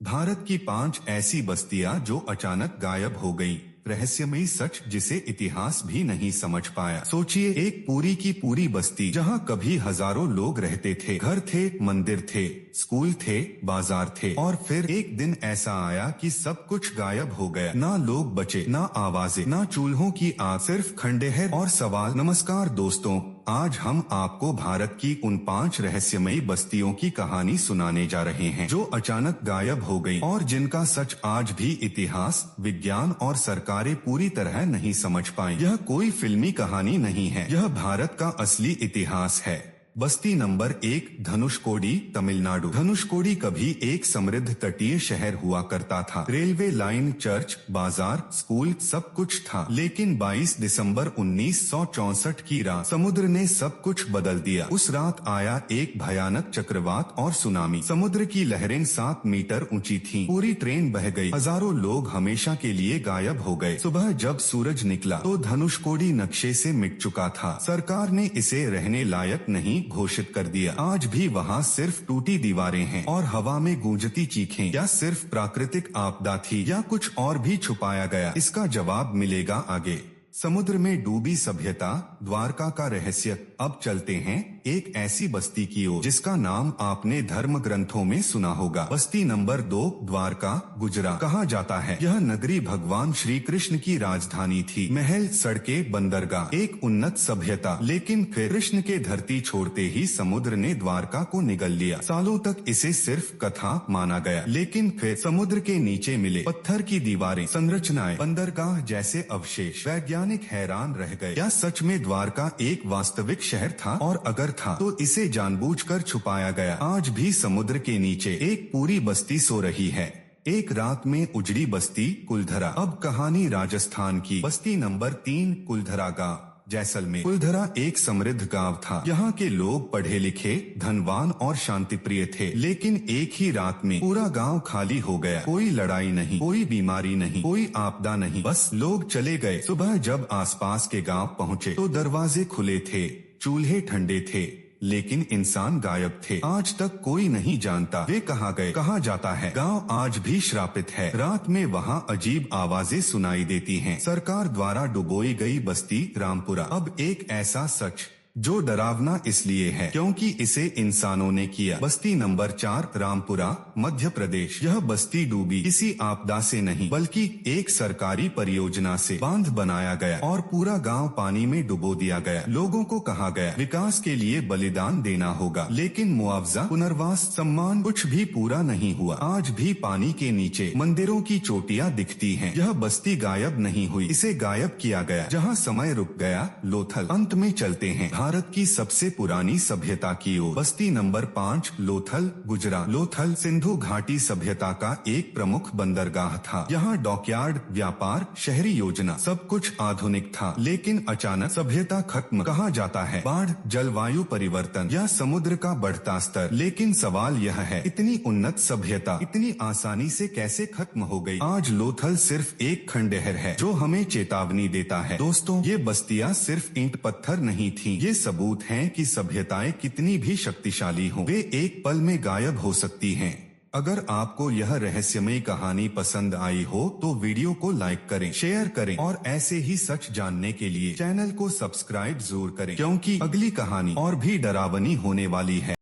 भारत की 5 ऐसी बस्तियां जो अचानक गायब हो गईं। रहस्यमयी सच जिसे इतिहास भी नहीं समझ पाया। सोचिए, एक पूरी की पूरी बस्ती जहां कभी हजारों लोग रहते थे, घर थे, मंदिर थे, स्कूल थे, बाजार थे, और फिर एक दिन ऐसा आया कि सब कुछ गायब हो गया। ना लोग बचे, ना आवाजें, ना चूल्हों की आग, सिर्फ खंडहर और सवाल। नमस्कार दोस्तों, आज हम आपको भारत की उन 5 रहस्यमयी बस्तियों की कहानी सुनाने जा रहे हैं जो अचानक गायब हो गईं और जिनका सच आज भी इतिहास, विज्ञान और सरकारें पूरी तरह नहीं समझ पाई। यह कोई फिल्मी कहानी नहीं है, यह भारत का असली इतिहास है। बस्ती नंबर 1, धनुषकोडी, तमिलनाडु। धनुषकोडी कभी एक समृद्ध तटीय शहर हुआ करता था। रेलवे लाइन, चर्च, बाजार, स्कूल, सब कुछ था। लेकिन 22 दिसंबर 1964 की रात समुद्र ने सब कुछ बदल दिया। उस रात आया एक भयानक चक्रवात और सुनामी। समुद्र की लहरें 7 मीटर ऊंची थीं। पूरी ट्रेन बह गई। हजारों लोग हमेशा के लिए गायब हो गए। सुबह जब सूरज निकला तो धनुषकोडी नक्शे से मिट चुका था। सरकार ने इसे रहने लायक नहीं घोषित कर दिया। आज भी वहाँ सिर्फ टूटी दीवारें हैं और हवा में गूंजती चीखें। क्या सिर्फ प्राकृतिक आपदा थी या कुछ और भी छुपाया गया? इसका जवाब मिलेगा आगे। समुद्र में डूबी सभ्यता, द्वारका का रहस्य। अब चलते हैं एक ऐसी बस्ती की ओर जिसका नाम आपने धर्म ग्रंथों में सुना होगा। बस्ती नंबर 2, द्वारका, गुजरात। कहा जाता है यह नगरी भगवान श्री कृष्ण की राजधानी थी। महल, सड़कें, बंदरगाह, एक उन्नत सभ्यता। लेकिन फिर कृष्ण के धरती छोड़ते ही समुद्र ने द्वारका को निगल लिया। सालों तक इसे सिर्फ कथा माना गया, लेकिन फिर समुद्र के नीचे मिले पत्थर की दीवारें, संरचनाएं, बंदरगाह जैसे अवशेष। वैज्ञानिक हैरान रह गए, क्या सच में द्वारका एक वास्तविक शहर था? और अगर था तो इसे जानबूझकर छुपाया गया। आज भी समुद्र के नीचे एक पूरी बस्ती सो रही है। एक रात में उजड़ी बस्ती, कुलधरा। अब कहानी राजस्थान की। बस्ती नंबर 3, कुलधरा गांव, जैसलमेर। कुलधरा एक समृद्ध गांव था। यहाँ के लोग पढ़े लिखे, धनवान और शांतिप्रिय थे। लेकिन एक ही रात में पूरा गांव खाली हो गया। कोई लड़ाई नहीं, कोई बीमारी नहीं, कोई आपदा नहीं, बस लोग चले गए। सुबह जब आसपास के गांव पहुँचे तो दरवाजे खुले थे, चूल्हे ठंडे थे, लेकिन इंसान गायब थे। आज तक कोई नहीं जानता वे कहाँ गए। कहा जाता है गांव आज भी श्रापित है। रात में वहाँ अजीब आवाजें सुनाई देती हैं। सरकार द्वारा डुबोई गई बस्ती, रामपुरा। अब एक ऐसा सच जो डरावना इसलिए है क्योंकि इसे इंसानों ने किया। बस्ती नंबर 4, रामपुरा, मध्य प्रदेश। यह बस्ती डूबी किसी आपदा से नहीं बल्कि एक सरकारी परियोजना से। बांध बनाया गया और पूरा गांव पानी में डुबो दिया गया। लोगों को कहा गया विकास के लिए बलिदान देना होगा, लेकिन मुआवजा, पुनर्वास, सम्मान कुछ भी पूरा नहीं हुआ। आज भी पानी के नीचे मंदिरों की चोटियां दिखती हैं। यह बस्ती गायब नहीं हुई, इसे गायब किया गया। जहाँ समय रुक गया, लोथल। अंत में चलते हैं भारत की सबसे पुरानी सभ्यता की ओर। बस्ती नंबर 5, लोथल, गुजरात। लोथल सिंधु घाटी सभ्यता का एक प्रमुख बंदरगाह था। यहाँ डॉकयार्ड, व्यापार, शहरी योजना, सब कुछ आधुनिक था। लेकिन अचानक सभ्यता खत्म। कहा जाता है बाढ़, जलवायु परिवर्तन या समुद्र का बढ़ता स्तर। लेकिन सवाल यह है, इतनी उन्नत सभ्यता इतनी आसानी से कैसे खत्म हो गई? आज लोथल सिर्फ एक खंडहर है जो हमें चेतावनी देता है। दोस्तों, ये बस्तियां सिर्फ ईंट पत्थर नहीं थी, ये सबूत हैं कि सभ्यताएं कितनी भी शक्तिशाली हों, वे एक पल में गायब हो सकती हैं। अगर आपको यह रहस्यमयी कहानी पसंद आई हो तो वीडियो को लाइक करें, शेयर करें और ऐसे ही सच जानने के लिए चैनल को सब्सक्राइब जरूर करें, क्योंकि अगली कहानी और भी डरावनी होने वाली है।